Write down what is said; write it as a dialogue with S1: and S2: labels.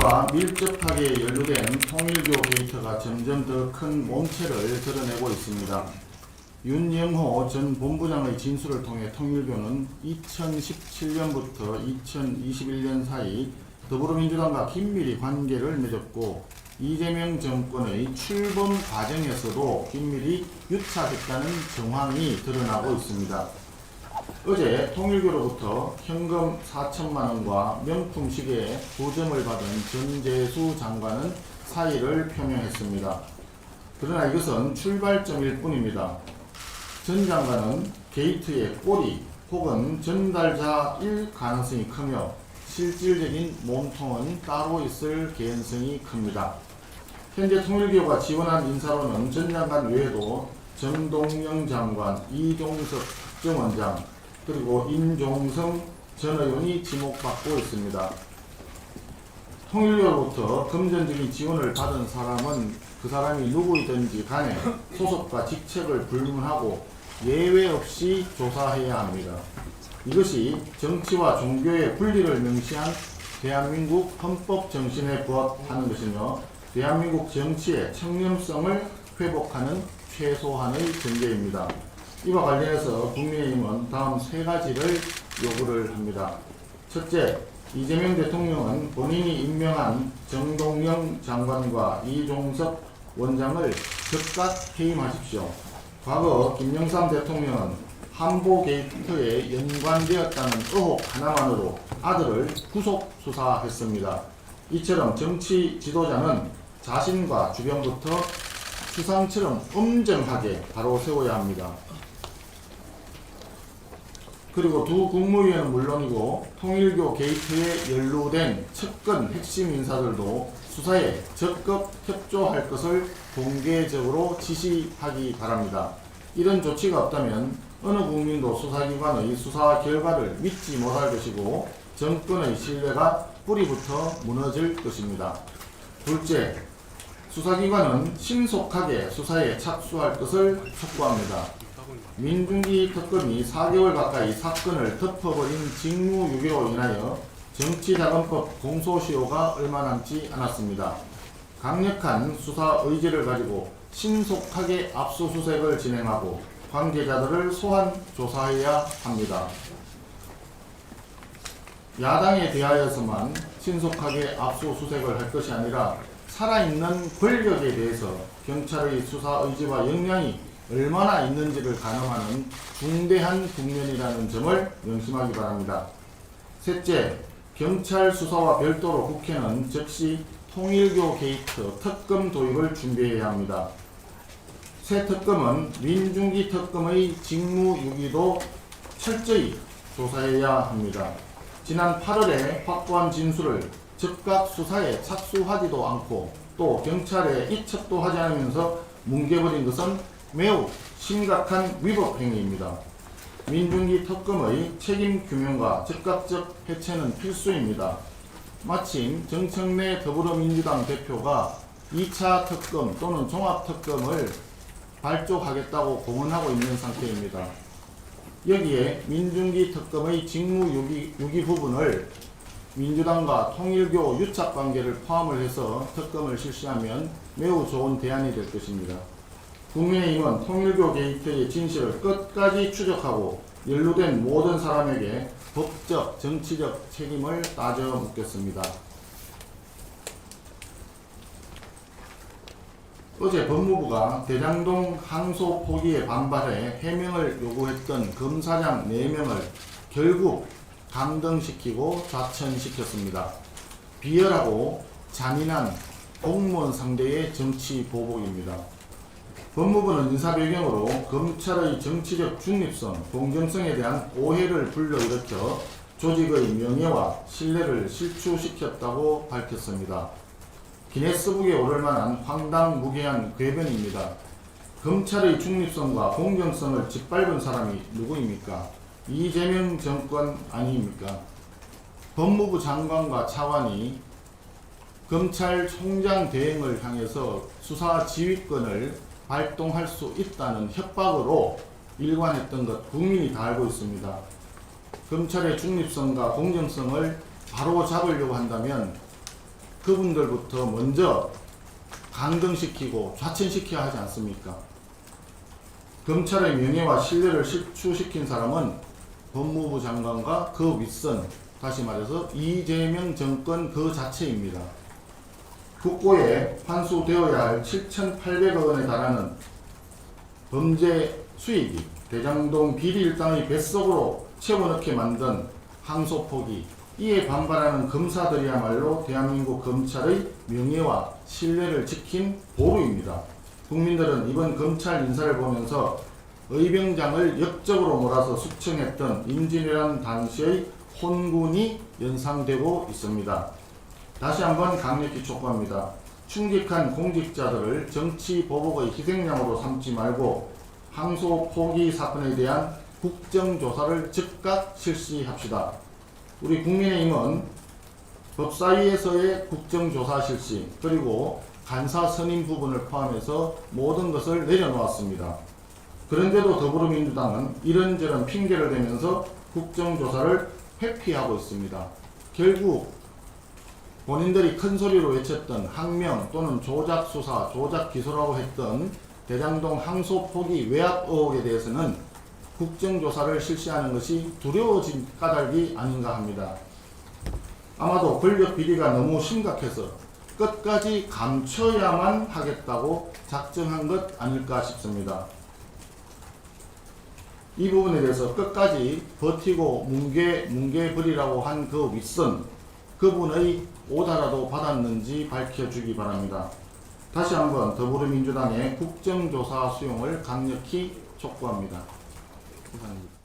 S1: 이와 밀접하게 연루된 통일교 게이트가 점점 더 큰 몸체를 드러내고 있습니다. 윤영호 전 본부장의 진술을 통해 통일교는 2017년부터 2021년 사이 더불어민주당과 긴밀히 관계를 맺었고 이재명 정권의 출범 과정에서도 긴밀히 유착했다는 정황이 드러나고 있습니다. 어제 통일교로부터 현금 4천만원과 명품 시계에 9점을 받은 전재수 장관은 사의를 표명했습니다. 그러나 이것은 출발점일 뿐입니다. 전 장관은 게이트의 꼬리 혹은 전달자일 가능성이 크며 실질적인 몸통은 따로 있을 개연성이 큽니다. 현재 통일교가 지원한 인사로는 전 장관 외에도 정동영 장관, 이종석 국정원장, 그리고 임종성 전 의원이 지목받고 있습니다. 통일교로부터 금전적인 지원을 받은 사람은 그 사람이 누구이든지 간에 소속과 직책을 불문하고 예외 없이 조사해야 합니다. 이것이 정치와 종교의 분리를 명시한 대한민국 헌법 정신에 부합하는 것이며 대한민국 정치의 청렴성을 회복하는 최소한의 전제입니다. 이와 관련해서 국민의힘은 다음 세 가지를 요구를 합니다. 첫째, 이재명 대통령은 본인이 임명한 정동영 장관과 이종석 원장을 즉각 해임하십시오. 과거 김영삼 대통령은 한보 게이트에 연관되었다는 의혹 하나만으로 아들을 구속 수사했습니다. 이처럼 정치 지도자는 자신과 주변부터 추상처럼 엄정하게 바로 세워야 합니다. 그리고 두 국무위원은 물론이고 통일교 게이트에 연루된 측근 핵심 인사들도 수사에 적극 협조할 것을 공개적으로 지시하기 바랍니다. 이런 조치가 없다면 어느 국민도 수사기관의 수사 결과를 믿지 못할 것이고 정권의 신뢰가 뿌리부터 무너질 것입니다. 둘째, 수사기관은 신속하게 수사에 착수할 것을 촉구합니다. 민중기 특검이 4개월 가까이 사건을 덮어버린 직무유기로 인하여 정치자금법 공소시효가 얼마 남지 않았습니다. 강력한 수사 의지를 가지고 신속하게 압수수색을 진행하고 관계자들을 소환 조사해야 합니다. 야당에 대하여서만 신속하게 압수수색을 할 것이 아니라 살아있는 권력에 대해서 경찰의 수사 의지와 역량이 얼마나 있는지를 가늠하는 중대한 국면이라는 점을 명심하기 바랍니다. 셋째, 경찰 수사와 별도로 국회는 즉시 통일교 게이트 특검 도입을 준비해야 합니다. 새 특검은 민중기 특검의 직무유기도 철저히 조사해야 합니다. 지난 8월에 확보한 진술을 즉각 수사에 착수하지도 않고 또 경찰에 이첩도 하지 않으면서 뭉개버린 것은 매우 심각한 위법 행위입니다. 민중기 특검의 책임 규명과 즉각적 해체는 필수입니다. 마침 정청래 더불어민주당 대표가 2차 특검 또는 종합특검을 발족하겠다고 공언하고 있는 상태입니다. 여기에 민중기 특검의 직무유기 부분을 민주당과 통일교 유착관계를 포함을 해서 특검을 실시하면 매우 좋은 대안이 될 것입니다. 국민의힘은 통일교 게이트의 진실을 끝까지 추적하고 연루된 모든 사람에게 법적, 정치적 책임을 따져 묻겠습니다. 어제 법무부가 대장동 항소 포기에 반발해 해명을 요구했던 검사장 4명을 결국 감등시키고 좌천시켰습니다. 비열하고 잔인한 공무원 상대의 정치 보복입니다. 법무부는 인사배경으로 검찰의 정치적 중립성, 공정성에 대한 오해를 불러일으켜 조직의 명예와 신뢰를 실추시켰다고 밝혔습니다. 기네스북에 오를 만한 황당무계한 궤변입니다. 검찰의 중립성과 공정성을 짓밟은 사람이 누구입니까? 이재명 정권 아닙니까? 법무부 장관과 차관이 검찰총장 대행을 향해서 수사 지휘권을 발동할 수 있다는 협박으로 일관했던 것 국민이 다 알고 있습니다. 검찰의 중립성과 공정성을 바로 잡으려고 한다면 그분들부터 먼저 강등시키고 좌천시켜야 하지 않습니까? 검찰의 명예와 신뢰를 실추시킨 사람은 법무부 장관과 그 윗선, 다시 말해서 이재명 정권 그 자체입니다. 국고에 환수되어야 할 7,800억 원에 달하는 범죄 수익이 대장동 비리 일당의 뱃속으로 채워넣게 만든 항소 포기, 이에 반발하는 검사들이야말로 대한민국 검찰의 명예와 신뢰를 지킨 보루입니다. 국민들은 이번 검찰 인사를 보면서 의병장을 역적으로 몰아서 숙청했던 임진왜란 당시의 혼군이 연상되고 있습니다. 다시 한번 강력히 촉구합니다. 충직한 공직자들을 정치 보복의 희생양으로 삼지 말고 항소 포기 사건에 대한 국정조사를 즉각 실시합시다. 우리 국민의힘은 법사위에서의 국정조사 실시, 그리고 간사 선임 부분을 포함해서 모든 것을 내려놓았습니다. 그런데도 더불어민주당은 이런저런 핑계를 대면서 국정조사를 회피하고 있습니다. 결국 본인들이 큰 소리로 외쳤던 항명 또는 조작 수사, 조작 기소라고 했던 대장동 항소 포기 외압 의혹에 대해서는 국정조사를 실시하는 것이 두려워진 까닭이 아닌가 합니다. 아마도 권력 비리가 너무 심각해서 끝까지 감춰야만 하겠다고 작정한 것 아닐까 싶습니다. 이 부분에 대해서 끝까지 버티고 뭉개버리라고 한 그 윗선, 그분의 오다라도 받았는지 밝혀주기 바랍니다. 다시 한번 더불어민주당의 국정조사 수용을 강력히 촉구합니다. 이상입니다.